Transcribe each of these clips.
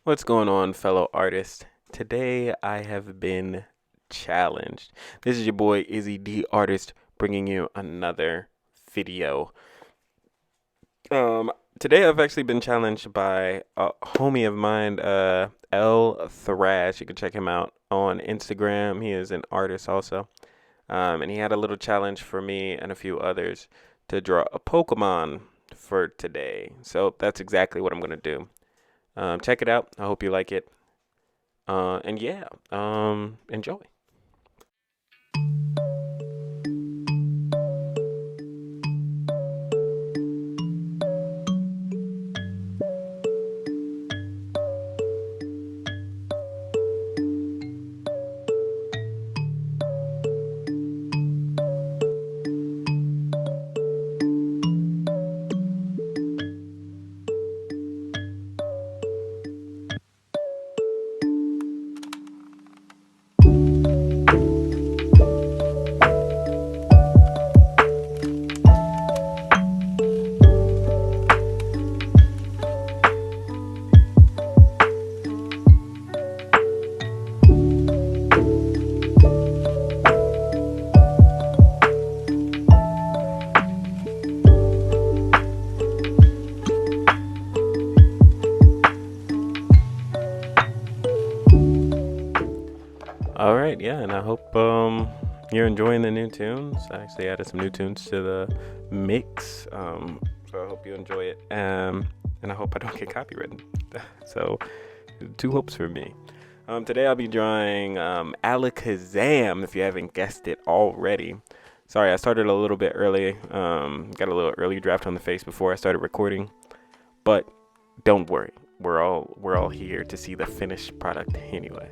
What's going on, fellow artists? Today I have been challenged. This is your boy Izzy D Artist bringing you another video. Today I've actually been challenged by a homie of mine, L Thrash. You can check him out on Instagram. He is an artist also. And he had a little challenge for me and a few others to draw a Pokemon for today. So that's exactly what I'm gonna do. Check it out. I hope you like it. And yeah, enjoy. All right, yeah, and I hope you're enjoying the new tunes. I actually added some new tunes to the mix, so I hope you enjoy it. And I hope I don't get copyrighted. So, two hopes for me. Today I'll be drawing Alakazam, if you haven't guessed it already. Sorry, I started a little bit early. Got a little early draft on the face before I started recording, but don't worry, we're all here to see the finished product anyway.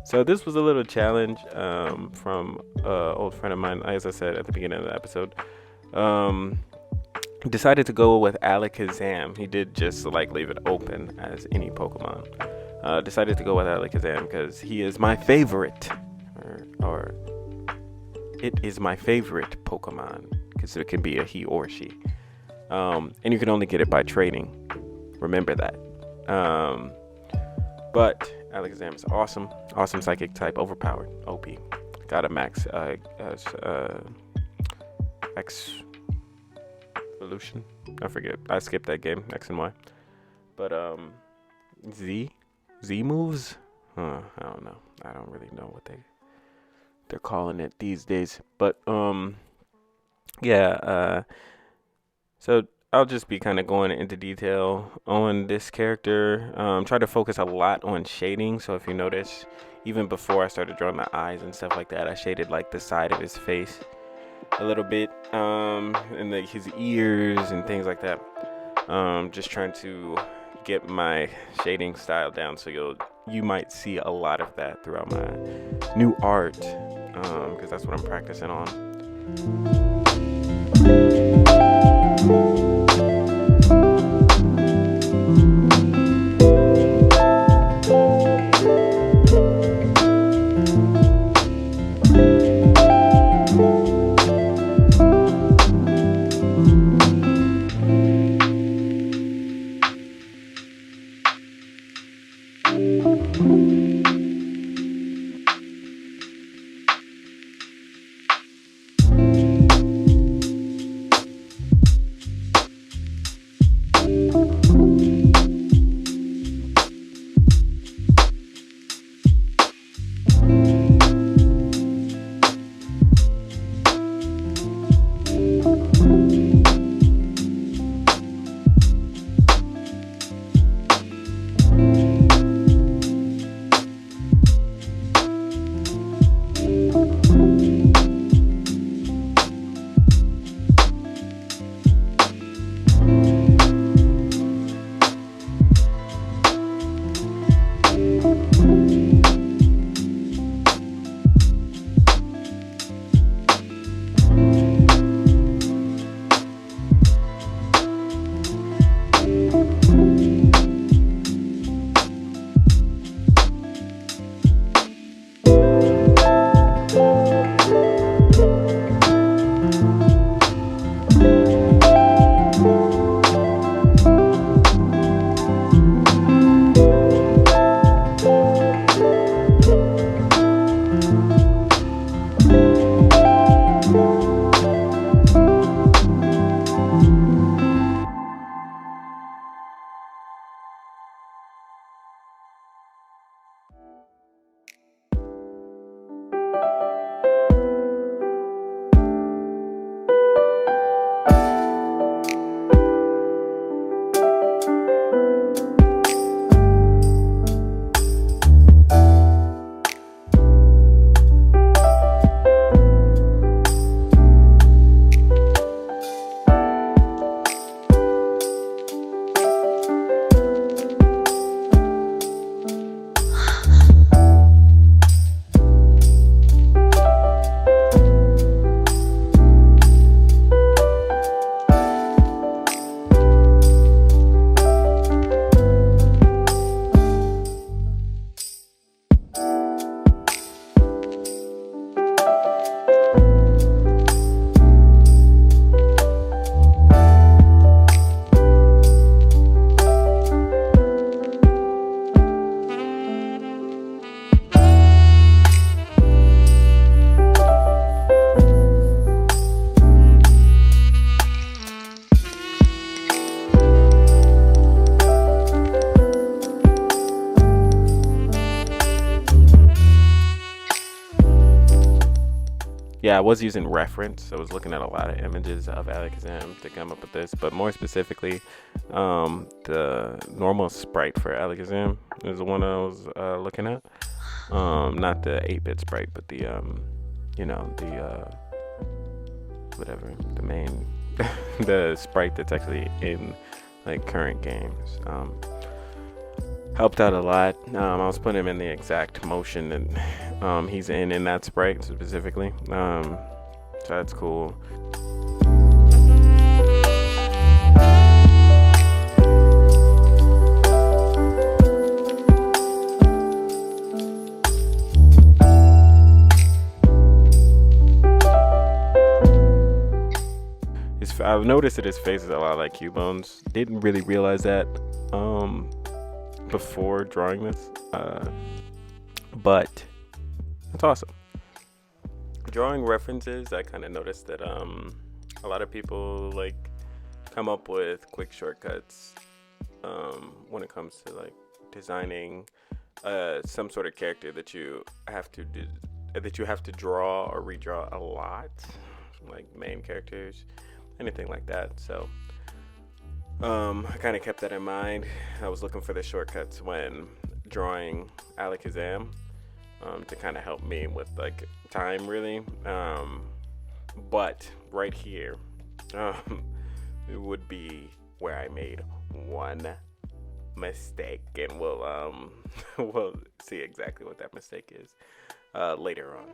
So this was a little challenge from an old friend of mine, as I said at the beginning of the episode. Decided to go with Alakazam. He did just like leave it open as any Pokemon. Decided to go with Alakazam because he is my favorite, or it is my favorite Pokemon, because it can be a he or she. And you can only get it by trading. Remember that. But Alakazam is awesome. Awesome psychic type, overpowered, OP. Got a max X evolution. I forget. I skipped that game, X and Y. But Z moves? I don't know. I don't really know what they're calling it these days. But yeah, so I'll just be kind of going into detail on this character. Try to focus a lot on shading. So if you notice, even before I started drawing the eyes and stuff like that, I shaded like the side of his face a little bit, and like his ears and things like that. Just trying to get my shading style down, so you might see a lot of that throughout my new art, because that's what I'm practicing on. yeah, I was using reference. I was looking at a lot of images of Alakazam to come up with this, but more specifically, the normal sprite for Alakazam is the one I was looking at. Not the 8-bit sprite, but the whatever, the main, the sprite that's actually in like current games. Helped out a lot. I was putting him in the exact motion that he's in that sprite specifically. So that's cool. I've noticed that his face is a lot like Cubone's. Didn't really realize that before drawing this, but it's awesome. Drawing references, I kind of noticed that a lot of people like come up with quick shortcuts when it comes to like designing some sort of character that you have to draw or redraw a lot, like main characters, anything like that. So I kind of kept that in mind. I was looking for the shortcuts when drawing Alakazam to kind of help me with like time, really. But right here, it would be where I made one mistake, and we'll see exactly what that mistake is later on.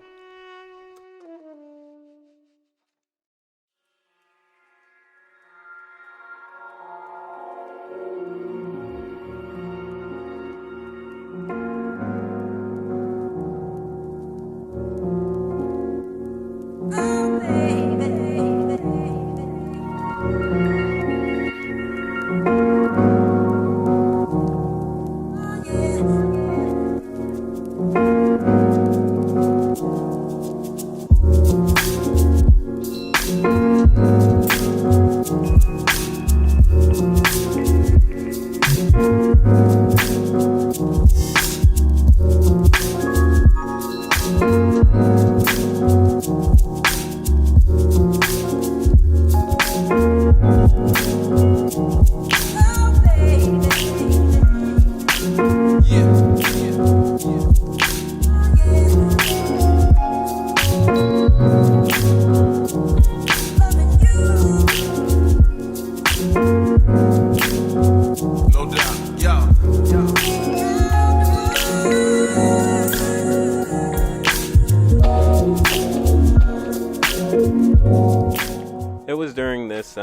It was during this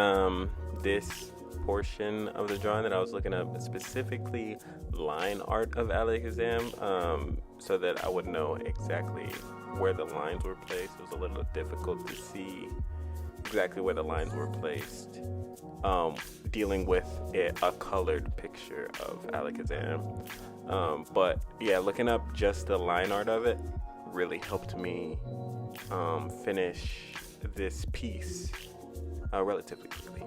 portion of the drawing that I was looking up specifically line art of Alakazam, so that I would know exactly where the lines were placed. It was a little difficult to see exactly where the lines were placed, dealing with a colored picture of Alakazam. But yeah, looking up just the line art of it really helped me finish this piece relatively quickly.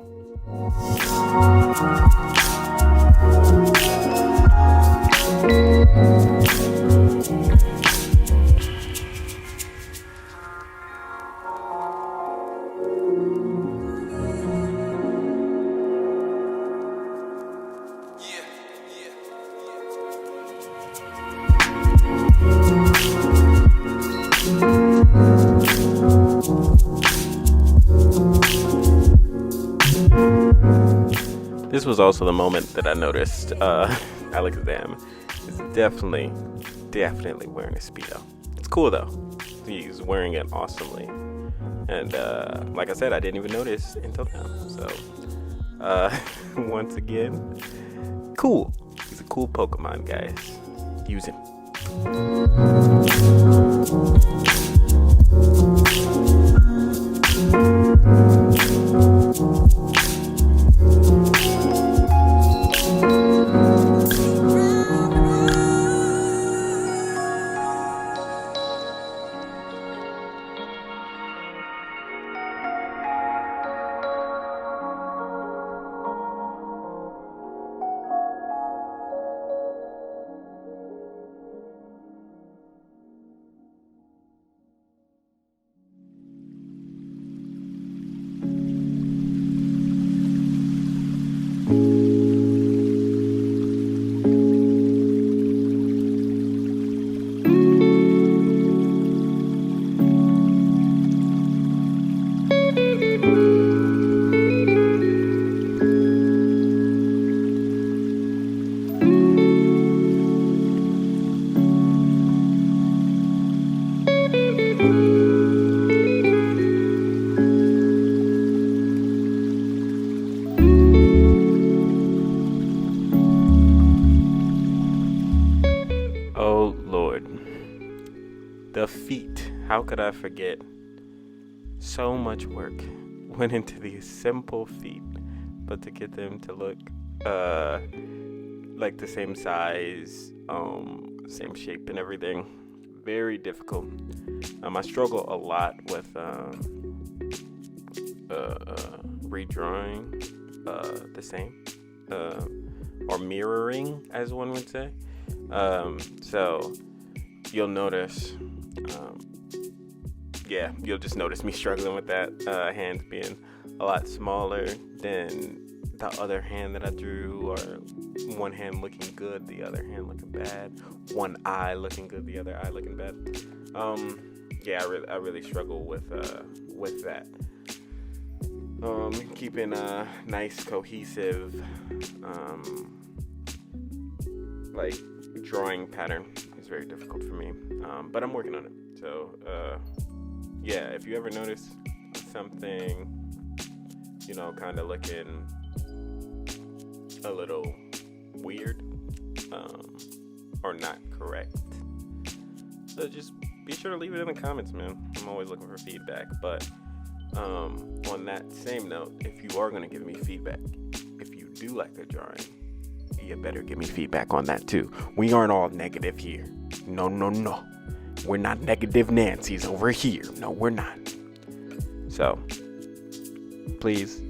This was also the moment that I noticed Alakazam is definitely wearing a Speedo. It's cool though. He's wearing it awesomely. And like I said, I didn't even notice until now. So once again, cool. He's a cool Pokemon, guys. Use him. The feet. How could I forget? So much work went into these simple feet, but to get them to look like the same size, same shape and everything, very difficult. I struggle a lot with redrawing the same, or mirroring, as one would say. So you'll notice, you'll just notice me struggling with that. Hands being a lot smaller than the other hand that I drew, or one hand looking good, the other hand looking bad, one eye looking good, the other eye looking bad. I really struggle with that. Keeping a nice cohesive drawing pattern is very difficult for me, but I'm working on it. So if you ever notice something, kind of looking a little weird, or not correct, so just be sure to leave it in the comments, man. I'm always looking for feedback. But on that same note, if you are going to give me feedback, if you do like the drawing, you better give me feedback on that too. We aren't all negative here. No. We're not negative Nancy's over here. No, we're not. So, please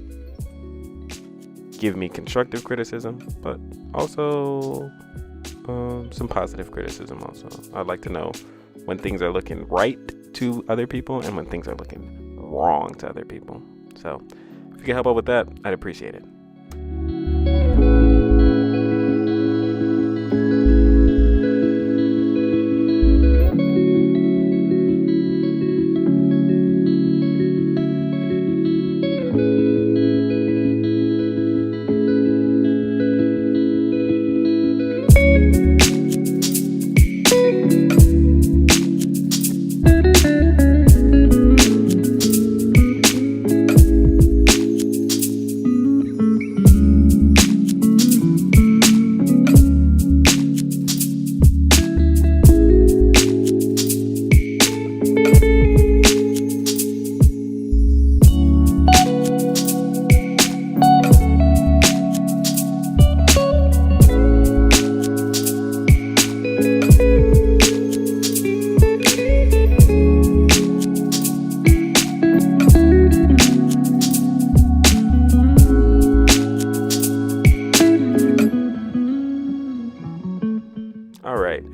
give me constructive criticism, but also some positive criticism also. I'd like to know when things are looking right to other people and when things are looking wrong to other people. So, if you can help out with that, I'd appreciate it.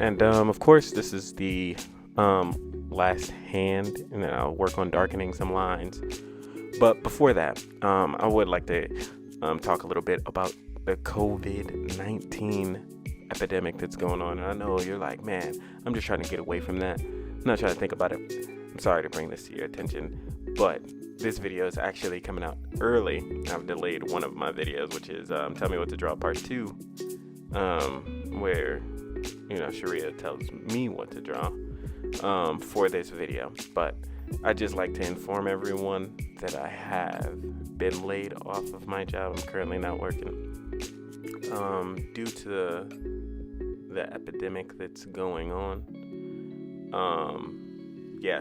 And of course, this is the last hand, and then I'll work on darkening some lines. But before that, I would like to talk a little bit about the COVID-19 epidemic that's going on. And I know you're like, man, I'm just trying to get away from that. I'm not trying to think about it. I'm sorry to bring this to your attention, but this video is actually coming out early. I've delayed one of my videos, which is Tell Me What to Draw Part 2, where Sharia tells me what to draw for this video. But I'd just like to inform everyone that I have been laid off of my job. I'm currently not working due to the epidemic that's going on.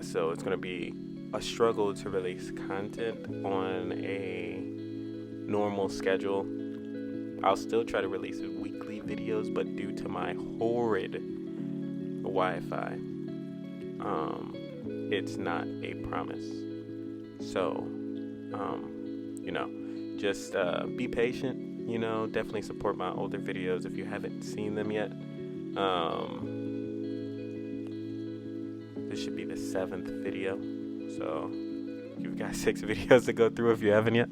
So it's going to be a struggle to release content on a normal schedule. I'll still try to release weekly videos, but due to my horrid Wi-Fi, it's not a promise. So, just be patient. Definitely support my older videos if you haven't seen them yet. This should be the 7th video, so you've got 6 videos to go through if you haven't yet.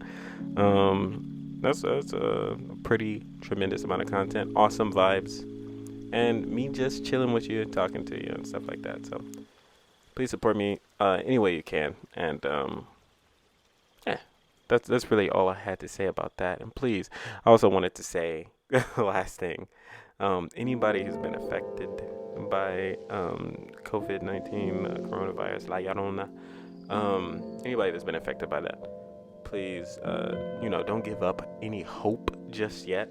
That's a pretty tremendous amount of content, awesome vibes, and me just chilling with you, talking to you, and stuff like that. So please support me any way you can, and that's really all I had to say about that. And please, I also wanted to say the last thing: anybody who's been affected by COVID-19, coronavirus, La Llorona, anybody that's been affected by that, please, don't give up any hope just yet.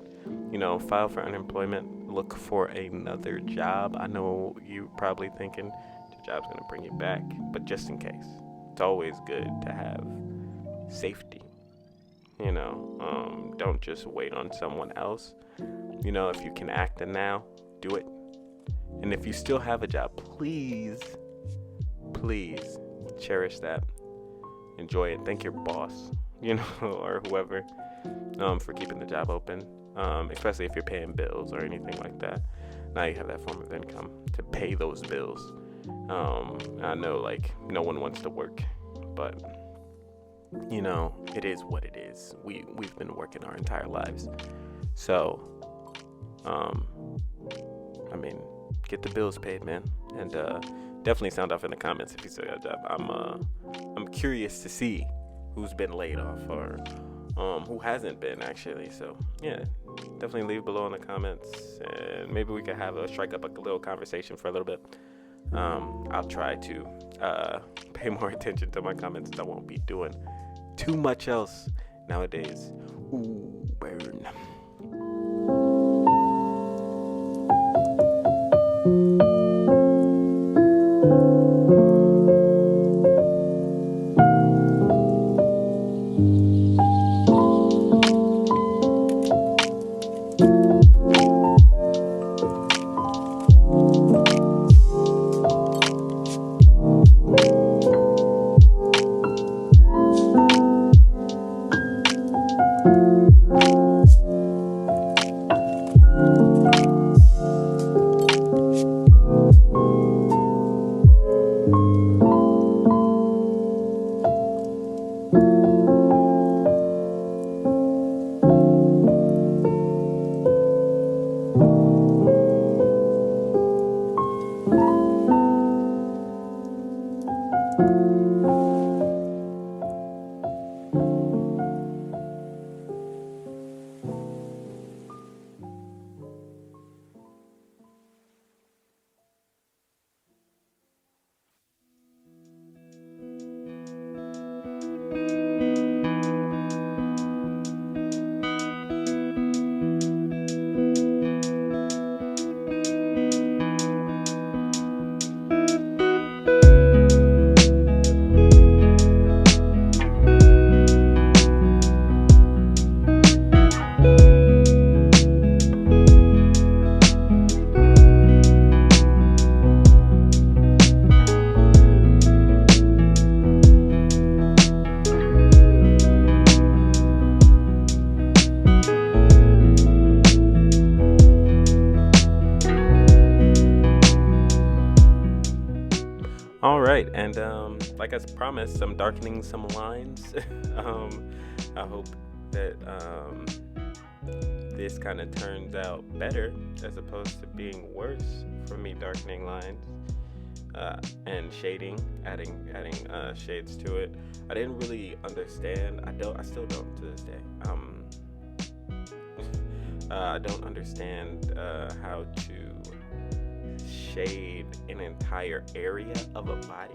File for unemployment, look for another job. I know you're probably thinking, the job's going to bring you back, but just in case, it's always good to have safety. Don't just wait on someone else. If you can act it now, do it. And if you still have a job, please cherish that. Enjoy it. Thank your boss, or whoever, for keeping the job open. Especially if you're paying bills or anything like that. Now you have that form of income to pay those bills. I know, no one wants to work, but it is what it is. We've been working our entire lives, so get the bills paid, man. And definitely sound off in the comments if you still got a job. I'm curious to see who's been laid off or who hasn't been, actually. So yeah, definitely leave below in the comments, and maybe we could strike up a little conversation for a little bit. I'll try to pay more attention to my comments. I won't be doing too much else nowadays. Ooh, burn. All right, and like I promised, I'm darkening some lines. I hope that this kind of turns out better as opposed to being worse for me darkening lines and shading, adding shades to it. I didn't really understand. I still don't to this day. I don't understand how to shade an entire area of a body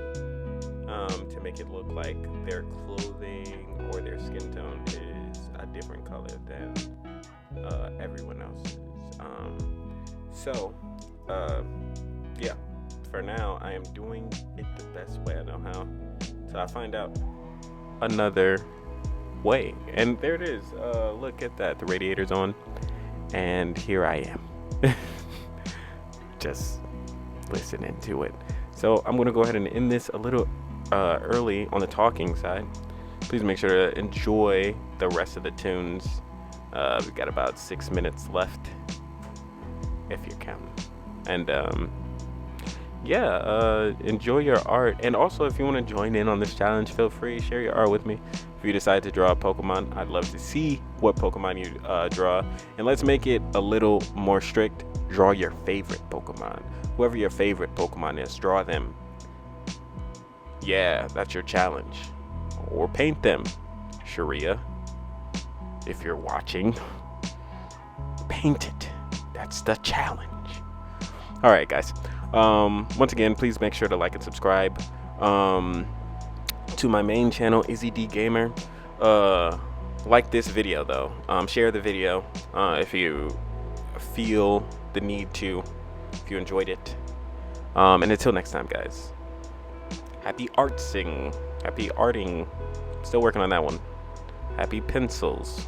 to make it look like their clothing or their skin tone is a different color than everyone else's. Yeah, for now I am doing it the best way I know how. So I find out another way, and there it is. Look at that, the radiator's on, and here I am. Just listening to it. So I'm gonna go ahead and end this a little early on the talking side. Please make sure to enjoy the rest of the tunes. We've got about 6 minutes left, if you're counting. And enjoy your art. And also, if you want to join in on this challenge, feel free, share your art with me. If you decide to draw a Pokemon, I'd love to see what Pokemon you draw. And let's make it a little more strict. Draw your favorite Pokemon. Whoever your favorite Pokemon is, draw them. Yeah, that's your challenge. Or paint them, Sharia. If you're watching, paint it. That's the challenge. All right, guys. Once again, please make sure to like and subscribe to my main channel, Izzy D Gamer. Like this video though. Share the video if you feel the need to. If you enjoyed it. And until next time, guys. Happy artsing. Happy arting. Still working on that one. Happy pencils.